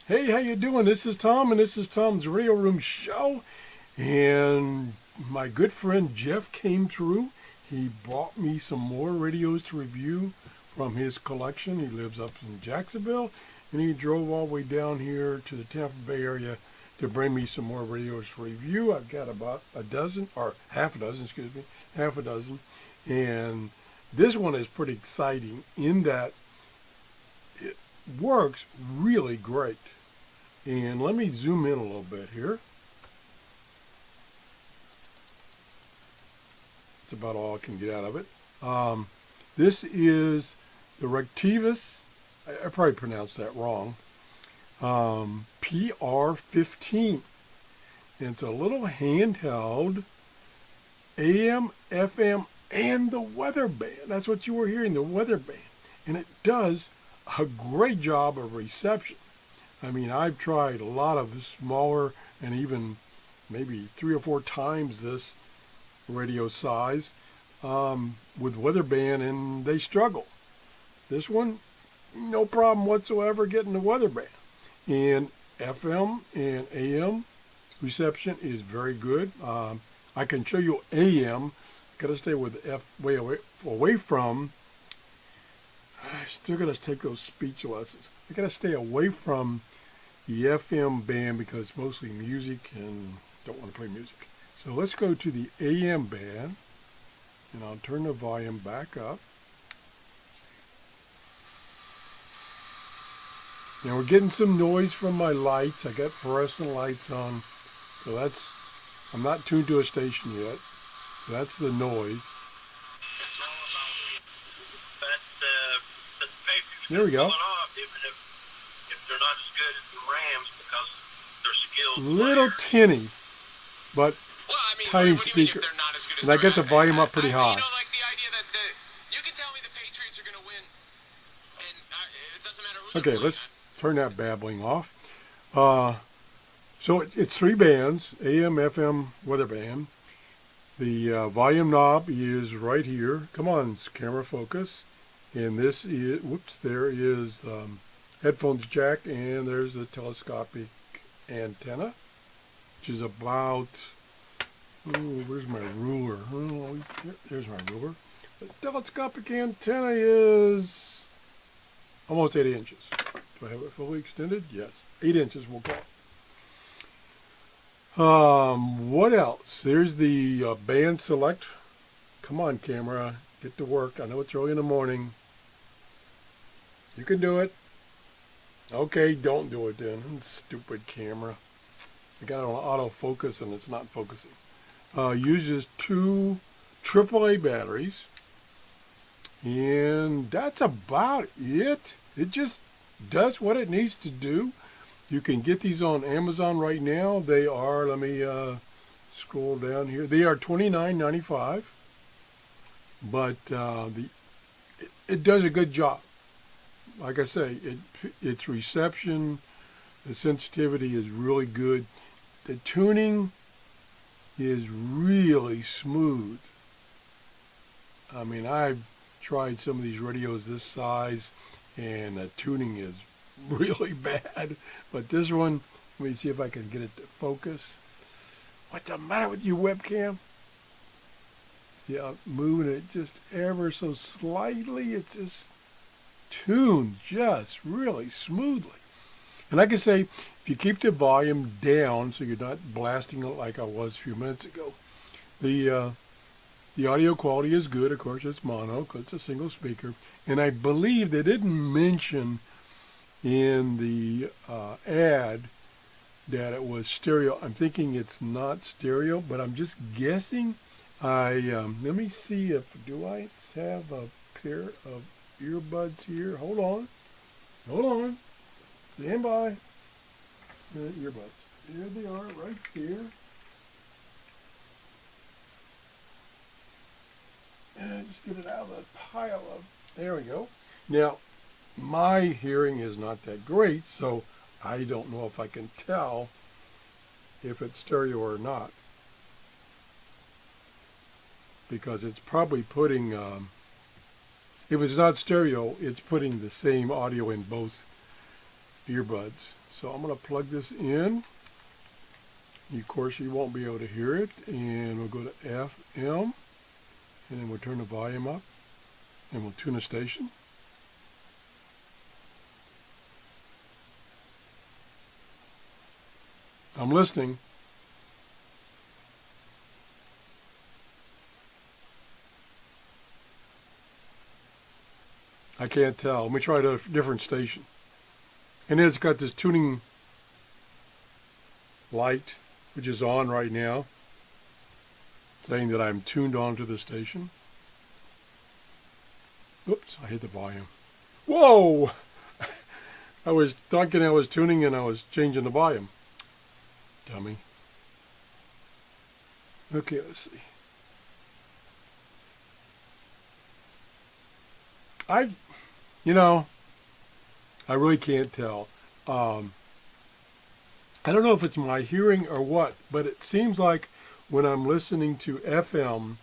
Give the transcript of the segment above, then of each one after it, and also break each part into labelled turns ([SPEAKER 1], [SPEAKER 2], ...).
[SPEAKER 1] Hey, how you doing? This is Tom, and this is Tom's Radio Room Show. And my good friend Jeff came through. He brought me some more radios to review from his collection. He lives up in Jacksonville, and he drove all the way down here to the Tampa Bay area to bring me some more radios to review. I've got about a dozen, or half a dozen, excuse me, half a dozen. And this one is pretty exciting in that it works really great. And let me zoom in a little bit here. That's about all I can get out of it. This is the Retekess, I probably pronounced that wrong, PR15. And it's a little handheld AM, FM, and the weather band. That's what you were hearing, the weather band. And it does a great job of reception. I mean, I've tried a lot of smaller and even maybe 3 or 4 times this radio size with weather band, and they struggle. This one, no problem whatsoever getting the weather band. And FM and AM reception is very good. I can show you AM. Got to stay with way away from. I still got to take those speech lessons. I got to stay away from the FM band because it's mostly music and don't want to play music. So let's go to the AM band, and I'll turn the volume back up. Now we're getting some noise from my lights. I got fluorescent lights on, so I'm not tuned to a station yet. So that's the noise. There we go. Little tinny, but tiny speaker. And I get the volume up pretty high. Okay, let's turn that babbling off. So it's 3 bands, AM, FM, weather band. The volume knob is right here. Come on, camera focus. And this is, there is headphones jack, and there's a telescopic antenna, which is about, where's my ruler? Oh, there's my ruler. The telescopic antenna is almost 8 inches. Do I have it fully extended? Yes. 8 inches, we'll call it. What else? There's the band select. Come on, camera. Get to work. I know it's early in the morning. You can do it. Okay, don't do it then. Stupid camera. I got it on autofocus and it's not focusing. Uses 2 AAA batteries. And that's about it. It just does what it needs to do. You can get these on Amazon right now. They are, let me scroll down here. They are $29.95. But it does a good job. Like I say, its reception, the sensitivity is really good. The tuning is really smooth. I mean, I've tried some of these radios this size, and the tuning is really bad. But this one, let me see if I can get it to focus. What's the matter with you, webcam? Yeah, moving it just ever so slightly. It's just tuned just really smoothly. And like I say, if you keep the volume down so you're not blasting it like I was a few minutes ago, the audio quality is good. Of course, it's mono because it's a single speaker. And I believe they didn't mention in the ad that it was stereo. I'm thinking it's not stereo, but I'm just guessing. Let me see do I have a pair of earbuds here? Hold on. Stand by. Earbuds. There they are, right there. And just get it out of the pile of. There we go. Now, my hearing is not that great, so I don't know if I can tell if it's stereo or not. Because it's probably putting, if it's not stereo, it's putting the same audio in both earbuds. So I'm going to plug this in. Of course, you won't be able to hear it. And we'll go to FM. And then we'll turn the volume up. And we'll tune a station. I'm listening. I can't tell. Let me try a different station. And it's got this tuning light, which is on right now, saying that I'm tuned on to the station. Oops, I hit the volume. Whoa! I was thinking I was tuning and I was changing the volume. Dummy. Okay, let's see. I really can't tell. I don't know if it's my hearing or what, but it seems like when I'm listening to FM,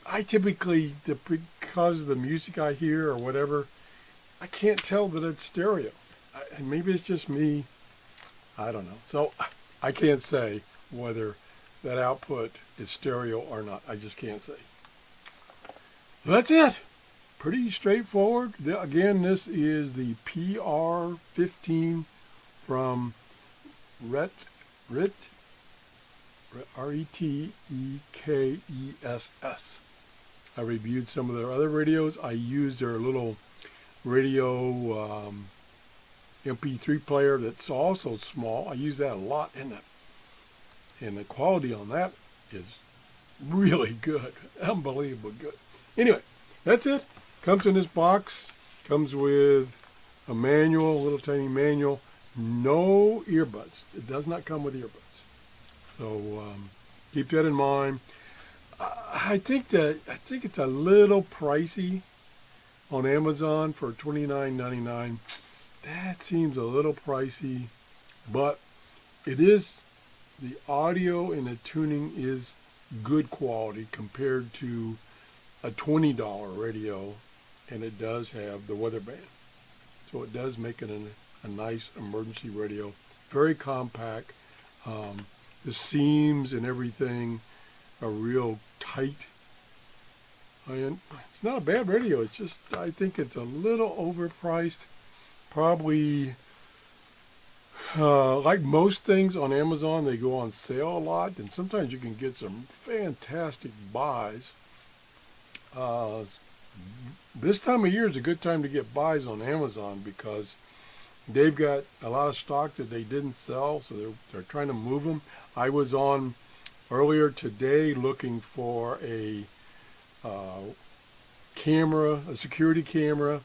[SPEAKER 1] I typically, because of the music I hear or whatever, I can't tell that it's stereo. And maybe it's just me. I don't know. So I can't say whether that output is stereo or not. I just can't say. That's it. Pretty straightforward. Again, this is the PR15 from Retekess. I reviewed some of their other radios. I used their little radio MP3 player that's also small. I use that a lot, and the quality on that is really good. Unbelievable good. Anyway, that's it. Comes in this box. Comes with a manual, a little tiny manual. No earbuds. It does not come with earbuds. So keep that in mind. I think it's a little pricey on Amazon for $29.99. That seems a little pricey, but it is, the audio and the tuning is good quality compared to a $20 radio, and it does have the weather band. So it does make it a nice emergency radio. Very compact. The seams and everything are real tight. And it's not a bad radio. It's just, I think it's a little overpriced. Probably, like most things on Amazon, they go on sale a lot. And sometimes you can get some fantastic buys. This time of year is a good time to get buys on Amazon because they've got a lot of stock that they didn't sell, so they're trying to move them. I was on earlier today looking for a camera, a security camera,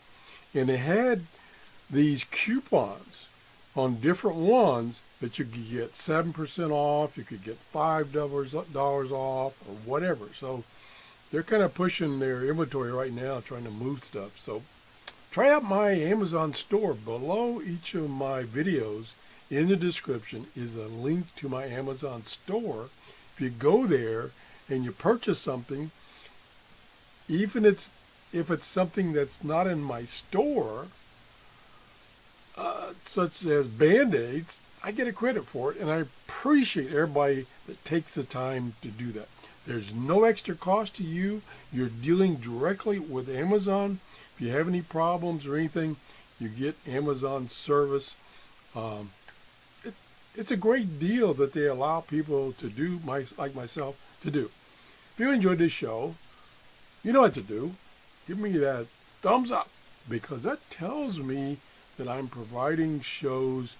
[SPEAKER 1] and they had these coupons on different ones that you could get 7% off, you could get $5 off, or whatever. So they're kind of pushing their inventory right now, trying to move stuff. So try out my Amazon store. Below each of my videos in the description is a link to my Amazon store. If you go there and you purchase something, even if it's something that's not in my store, such as Band-Aids, I get a credit for it, and I appreciate everybody that takes the time to do that. There's no extra cost to you. You're dealing directly with Amazon. If you have any problems or anything, you get Amazon service. It's a great deal that they allow people to do, like myself, to do. If you enjoyed this show, you know what to do. Give me that thumbs up, because that tells me that I'm providing shows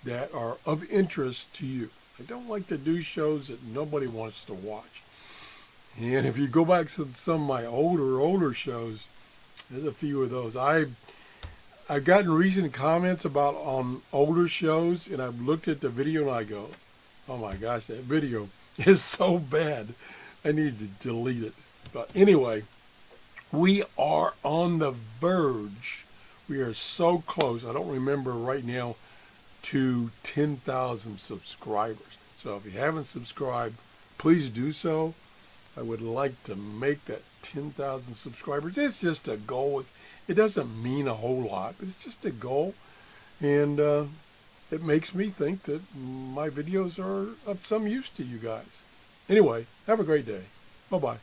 [SPEAKER 1] that are of interest to you. I don't like to do shows that nobody wants to watch. And if you go back to some of my older shows, there's a few of those. I've gotten recent comments about on older shows, and I've looked at the video and I go, oh my gosh, that video is so bad. I need to delete it. But anyway, we are on the verge. We are so close. I don't remember right now to 10,000 subscribers. So if you haven't subscribed, please do so. I would like to make that 10,000 subscribers. It's just a goal. It doesn't mean a whole lot, but it's just a goal. And it makes me think that my videos are of some use to you guys. Anyway, have a great day. Bye-bye.